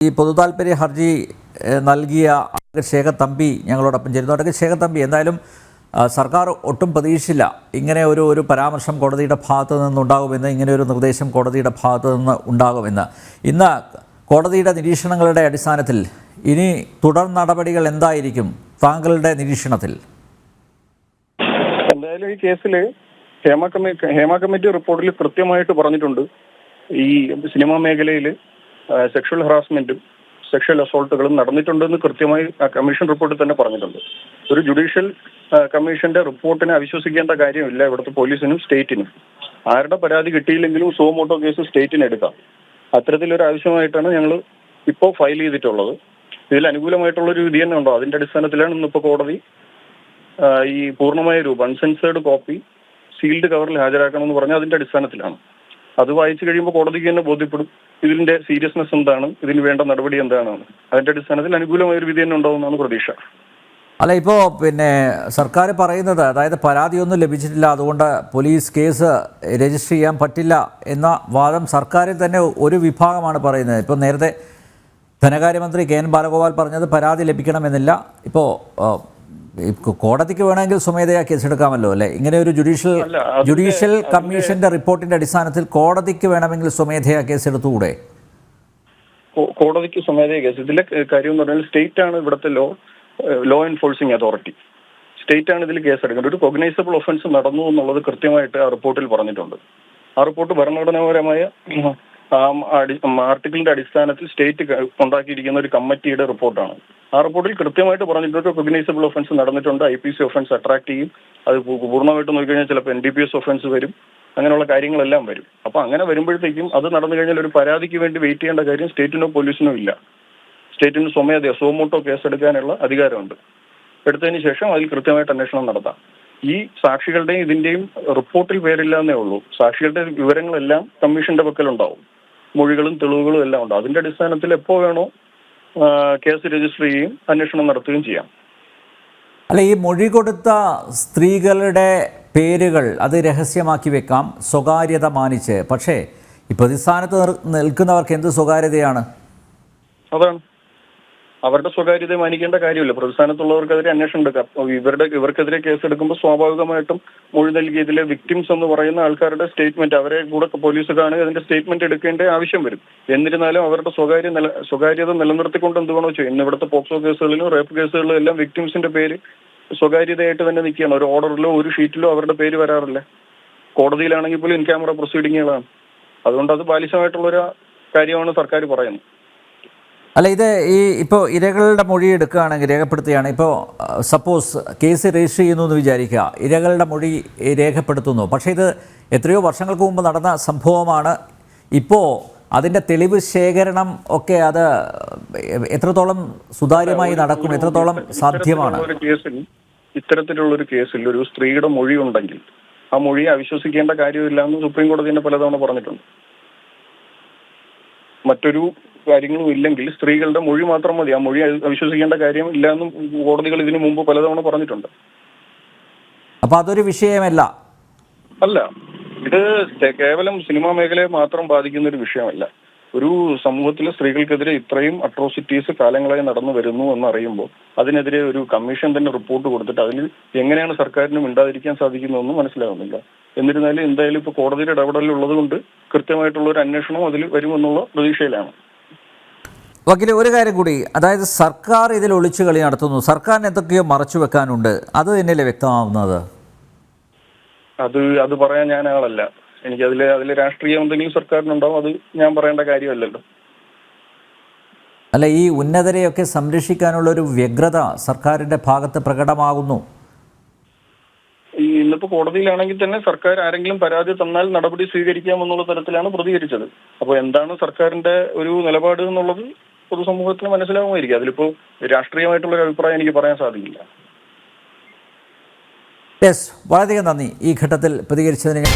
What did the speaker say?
ഈ പൊതുതാൽപര്യ ഹർജി നൽകിയ ശേഖർ തമ്പി ഞങ്ങളോടൊപ്പം ചേരുന്നു. ശേഖർ തമ്പി, എന്തായാലും സർക്കാർ ഒട്ടും പ്രതീക്ഷിച്ചില്ല ഇങ്ങനെ ഒരു പരാമർശം കോടതിയുടെ ഭാഗത്തു നിന്നുണ്ടാകുമെന്ന്, ഇങ്ങനെ ഒരു നിർദ്ദേശം കോടതിയുടെ ഭാഗത്തു നിന്ന് ഉണ്ടാകുമെന്ന്. ഇന്ന് കോടതിയുടെ നിരീക്ഷണങ്ങളുടെ അടിസ്ഥാനത്തിൽ ഇനി തുടർ നടപടികൾ എന്തായിരിക്കും താങ്കളുടെ നിരീക്ഷണത്തിൽ? എന്തായാലും ഈ കേസിൽ ഹേമ കമ്മിറ്റി റിപ്പോർട്ടിൽ കൃത്യമായിട്ട് പറഞ്ഞിട്ടുണ്ട്, ഈ സിനിമാ മേഖലയിൽ സെക്ഷൽ ഹറാസ്മെന്റും സെക്ഷൽ അസോൾട്ടുകളും നടന്നിട്ടുണ്ടെന്ന് കൃത്യമായി കമ്മീഷൻ റിപ്പോർട്ടിൽ തന്നെ പറഞ്ഞിട്ടുണ്ട്. ഒരു ജുഡീഷ്യൽ കമ്മീഷന്റെ റിപ്പോർട്ടിനെ അവിശ്വസിക്കേണ്ട കാര്യമില്ല ഇവിടുത്തെ പോലീസിനും സ്റ്റേറ്റിനും. ആരുടെ പരാതി കിട്ടിയില്ലെങ്കിലും സോ മോട്ടോ കേസ് സ്റ്റേറ്റിന് എടുക്കാം. അത്തരത്തിലൊരു ആവശ്യമായിട്ടാണ് ഞങ്ങൾ ഇപ്പോൾ ഫയൽ ചെയ്തിട്ടുള്ളത്. ഇതിൽ അനുകൂലമായിട്ടുള്ളൊരു വിധി തന്നെ ഉണ്ടോ, അതിന്റെ അടിസ്ഥാനത്തിലാണ് ഇന്നിപ്പോൾ കോടതി ഈ പൂർണ്ണമായ രൂപം അൺസെൻസേർഡ് കോപ്പി സീൽഡ് കവറിൽ ഹാജരാക്കണമെന്ന് പറഞ്ഞാൽ അതിന്റെ അടിസ്ഥാനത്തിലാണ്. അത് വായിച്ചു കഴിയുമ്പോൾ കോടതിക്ക് തന്നെ ബോധ്യപ്പെടും ഇതിന്റെ സീരിയസ്നെസ് എന്താണ്, ഇതിന് വേണ്ട നടപടി എന്താണെന്ന്. അതിന്റെ അടിസ്ഥാനത്തിൽ അനുകൂലമായ ഒരു വിധി തന്നെ ഉണ്ടാവുമെന്നാണ് പ്രതീക്ഷ. അല്ല, ഇപ്പോൾ സർക്കാർ പറയുന്നത്, അതായത് പരാതിയൊന്നും ലഭിച്ചിട്ടില്ല, അതുകൊണ്ട് പോലീസ് കേസ് രജിസ്റ്റർ ചെയ്യാൻ പറ്റില്ല എന്ന വാദം സർക്കാരിൽ തന്നെ ഒരു വിഭാഗമാണ് പറയുന്നത്. ഇപ്പോൾ നേരത്തെ ധനകാര്യമന്ത്രി കെ എൻ ബാലഗോപാൽ പറഞ്ഞത് പരാതി ലഭിക്കണമെന്നില്ല. ഇപ്പോൾ കോടതിക്ക് വേണമെങ്കിൽ സ്വമേധയാ കേസെടുക്കാമല്ലോ, അല്ലേ? ഇങ്ങനെ ഒരു ജുഡീഷ്യൽ കമ്മീഷന്റെ റിപ്പോർട്ടിന്റെ അടിസ്ഥാനത്തിൽ കോടതിക്ക് വേണമെങ്കിൽ സ്വമേധയാ കേസെടുത്തുകൂടെ? കോടതിക്ക് സ്വമേധയാ കേസ്, ഇതിലെ കാര്യം എന്ന് പറഞ്ഞാൽ സ്റ്റേറ്റ് ആണ് ഇവിടുത്തെ ലോ എൻഫോഴ്സിംഗ് അതോറിറ്റി. സ്റ്റേറ്റ് ആണ് ഇതിൽ കേസെടുക്കുന്നത്. ഒരു കൊഗ്നൈസബിൾ ഒഫൻസ് നടന്നു എന്നുള്ളത് കൃത്യമായിട്ട് ആ റിപ്പോർട്ടിൽ പറഞ്ഞിട്ടുണ്ട്. ആ റിപ്പോർട്ട് ഭരണഘടനാപരമായ ആർട്ടിക്കിളിന്റെ അടിസ്ഥാനത്തിൽ സ്റ്റേറ്റ് ഉണ്ടാക്കിയിരിക്കുന്ന ഒരു കമ്മിറ്റിയുടെ റിപ്പോർട്ടാണ്. ആ റിപ്പോർട്ടിൽ കൃത്യമായിട്ട് പറഞ്ഞിട്ടുണ്ട് കൊഗ്നൈസബിൾ ഒഫൻസ് നടന്നിട്ടുണ്ട്, IPC ഒഫൻസ് അട്രാക്ട് ചെയ്യും, അത് പൂർണ്ണമായിട്ട് നോക്കിക്കഴിഞ്ഞാൽ ചിലപ്പോൾ NDPS ഒഫൻസ് വരും, അങ്ങനെയുള്ള കാര്യങ്ങളെല്ലാം വരും. അപ്പൊ അങ്ങനെ വരുമ്പോഴത്തേക്കും അത് നടന്നു കഴിഞ്ഞാൽ ഒരു പരാതിക്ക് വേണ്ടി വെയിറ്റ് ചെയ്യേണ്ട കാര്യം സ്റ്റേറ്റിനോ പോലീസിനോ ഇല്ല. സ്റ്റേറ്റിന് സ്വമേധയാ സോമോട്ടോ കേസെടുക്കാനുള്ള അധികാരമുണ്ട്. എടുത്തതിന് ശേഷം അതിൽ കൃത്യമായിട്ട് അന്വേഷണം നടത്താം. ഈ സാക്ഷികളുടെയും ഇതിന്റെയും റിപ്പോർട്ടിൽ പേരില്ല എന്നേ ഉള്ളൂ. സാക്ഷികളുടെ വിവരങ്ങളെല്ലാം കമ്മീഷന്റെ പക്കലുണ്ടാവും, മൊഴികളും തെളിവുകളും എല്ലാം ഉണ്ടാവും. അതിന്റെ അടിസ്ഥാനത്തിൽ എപ്പോൾ വേണോ കേസ് രജിസ്റ്റർ ചെയ്യുകയും അന്വേഷണം നടത്തുകയും ചെയ്യാം. അല്ല, ഈ മൊഴി കൊടുത്ത സ്ത്രീകളുടെ പേരുകൾ അത് രഹസ്യമാക്കി വെക്കാം, സ്വകാര്യത മാനിച്ച്. പക്ഷേ ഈ പ്രതിസ്ഥാനത്ത് നിൽക്കുന്നവർക്ക് എന്ത് സ്വകാര്യതയാണ്? അതാണ്, അവരുടെ സ്വകാര്യത മാനിക്കേണ്ട കാര്യമില്ല. പ്രതിസ്ഥാനത്തുള്ളവർക്കെതിരെ അന്വേഷണം എടുക്കാം. ഇവർക്കെതിരെ കേസെടുക്കുമ്പോൾ സ്വാഭാവികമായിട്ടും മൊഴി നൽകിയതിലെ വിക്ടിംസ് എന്ന് പറയുന്ന ആൾക്കാരുടെ സ്റ്റേറ്റ്മെന്റ്, അവരെ കൂടെ പോലീസ് കാണുക, അതിന്റെ സ്റ്റേറ്റ്മെന്റ് എടുക്കേണ്ട ആവശ്യം വരും. എന്നിരുന്നാലും അവരുടെ സ്വകാര്യത നിലനിർത്തിക്കൊണ്ട് എന്ത് വേണോ ചെയ്യും. ഇന്ന് ഇവിടുത്തെ പോക്സോ കേസുകളിലും റേപ്പ് കേസുകളിലും എല്ലാം വിക്ടിംസിന്റെ പേര് സ്വകാര്യതയായിട്ട് തന്നെ നിൽക്കുകയാണ്. ഒരു ഓർഡറിലോ ഒരു ഷീറ്റിലോ അവരുടെ പേര് വരാറില്ല. കോടതിയിലാണെങ്കിൽ പോലും ഇൻ ക്യാമറ പ്രൊസീഡിങ്ങുകളാണ്. അതുകൊണ്ട് അത് ബാലിശമായിട്ടുള്ളൊരു കാര്യമാണ് സർക്കാർ പറയുന്നത്. അല്ല, ഇത് ഇപ്പോൾ ഇരകളുടെ മൊഴി എടുക്കുകയാണെങ്കിൽ, രേഖപ്പെടുത്തുകയാണ്, ഇപ്പോൾ സപ്പോസ് കേസ് രജിസ്റ്റർ ചെയ്യുന്നു എന്ന് വിചാരിക്കുക, ഇരകളുടെ മൊഴി രേഖപ്പെടുത്തുന്നു. പക്ഷേ ഇത് എത്രയോ വർഷങ്ങൾക്ക് മുമ്പ് നടന്ന സംഭവമാണ്. ഇപ്പോൾ അതിൻ്റെ തെളിവ് ശേഖരണം ഒക്കെ അത് എത്രത്തോളം സുതാര്യമായി നടക്കും, എത്രത്തോളം സാധ്യമാണ്? ഇത്തരത്തിലുള്ളൊരു കേസിൽ ഒരു സ്ത്രീയുടെ മൊഴി ഉണ്ടെങ്കിൽ ആ മൊഴിയെ അവിശ്വസിക്കേണ്ട കാര്യമില്ല എന്ന് സുപ്രീം കോടതി തന്നെ പലതവണ പറഞ്ഞിട്ടുണ്ട്. മറ്റൊരു കാര്യങ്ങളും ഇല്ലെങ്കിൽ സ്ത്രീകളുടെ മൊഴി മാത്രം മതി, ആ മൊഴി അവിശ്വസിക്കേണ്ട കാര്യം ഇല്ല എന്നും കോടതികൾ ഇതിനു മുമ്പ് പലതവണ പറഞ്ഞിട്ടുണ്ട്. അപ്പൊ അതൊരു വിഷയമല്ല. അല്ല, ഇത് കേവലം സിനിമാ മേഖലയെ മാത്രം ബാധിക്കുന്ന ഒരു വിഷയമല്ല. ഒരു സമൂഹത്തിലെ സ്ത്രീകൾക്കെതിരെ ഇത്രയും അട്രോസിറ്റീസ് കാലങ്ങളായി നടന്നു വരുന്നു എന്നറിയുമ്പോൾ അതിനെതിരെ ഒരു കമ്മീഷൻ തന്നെ റിപ്പോർട്ട് കൊടുത്തിട്ട് അതിൽ എങ്ങനെയാണ് സർക്കാരിന് മിണ്ടാതിരിക്കാൻ സാധിക്കുന്നതെന്നും മനസ്സിലാവുന്നില്ല. എന്നിരുന്നാലും എന്തായാലും ഇപ്പോൾ കോടതിയുടെ ഇടപെടലുള്ളത് കൊണ്ട് കൃത്യമായിട്ടുള്ള ഒരു അന്വേഷണം അതിൽ വരുമെന്നുള്ള പ്രതീക്ഷയിലാണ്. വക്കീലെ, ഒരു കാര്യം കൂടി, അതായത് സർക്കാർ ഇതിൽ ഒളിച്ചു കളി നടത്തുന്നു, സർക്കാരിന് എന്തൊക്കെയോ മറച്ചു വെക്കാനുണ്ട്, അത് തന്നെയല്ലേ വ്യക്തമാവുന്നത്? അത് പറയാൻ ഞാൻ ആളല്ല. എനിക്ക് അതിലെ രാഷ്ട്രീയം എന്തെങ്കിലും സർക്കാരിനുണ്ടാവും, അത് ഞാൻ പറയേണ്ട കാര്യമല്ലല്ലോ. അല്ല, ഈ ഉന്നതരെയൊക്കെ സംരക്ഷിക്കാനുള്ള ഒരു വ്യഗ്രത സർക്കാരിന്റെ ഭാഗത്ത് പ്രകടമാകുന്നു. ഇന്നിപ്പോ കോടതിയിലാണെങ്കിൽ തന്നെ സർക്കാർ ആരെങ്കിലും പരാതി തന്നാൽ നടപടി സ്വീകരിക്കാമെന്നുള്ള തരത്തിലാണ് പ്രതികരിച്ചത്. അപ്പോൾ എന്താണ് സർക്കാരിന്റെ ഒരു നിലപാട് എന്നുള്ളത് പൊതുസമൂഹത്തിന് മനസ്സിലാവുമായിരിക്കും. അതിലിപ്പോ രാഷ്ട്രീയമായിട്ടുള്ളൊരു അഭിപ്രായം എനിക്ക് പറയാൻ സാധിക്കില്ല. യെസ്, വളരെയധികം നന്ദി ഈ ഘട്ടത്തിൽ പ്രതികരിച്ചതിന്.